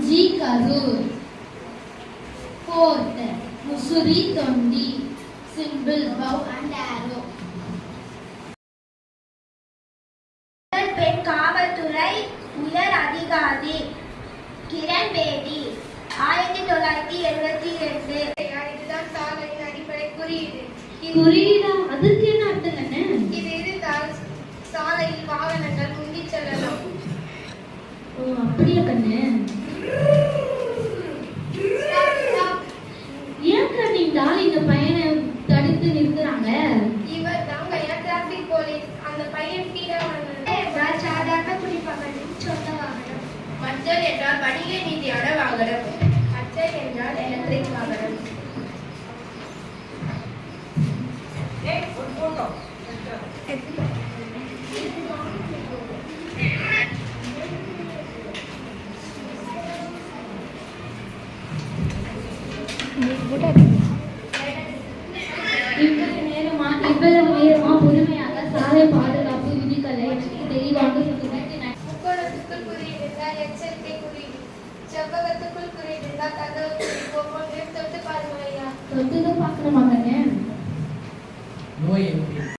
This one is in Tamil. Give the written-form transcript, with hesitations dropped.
G. Karur. Fourth, Musuri Tondi. Symbol bow and arrow. பெண் காவல்துறை உயர் அதிகாரி கிரண் பேடி 1972. இதுதான் சாலையின் அடிப்படை குறியீடு. குறியீடா? அதற்கு என்ன அர்த்தம் என்ன? இது இருந்தால் சாலையில் வாகனங்கள் முந்தி செல்லலாம். ஓ, அப்படியே கண்ணு. ஏன் கண்ணு இந்த ஆள் இந்த பையனை தடுத்து நிறுத்துறாங்க? இவர் தாங்க டிராபிக் போலீஸ். அந்த பையன் என்றால் சாதாரண குடிமகனின் சொந்த வாகனம். மஞ்சள் என்றால் வணிக நீதியான வாகனம். பச்சை என்றால் எலக்ட்ரிக் வாகனம். இவ்வளவு நேரமா பொறுமையாக சாலை பாதுகாப்பு விதிகளை தெளிவாக முக்கோணத்துக்குள் குறியிட்டால் எச்சரிக்கை குறியீடு. செவ்வகத்துக்குள் குறியிட்டால் தகவல் குறி. தொட்டு பாருங்க ஐயா. தொட்டுதான் பார்க்கணுமாங்க.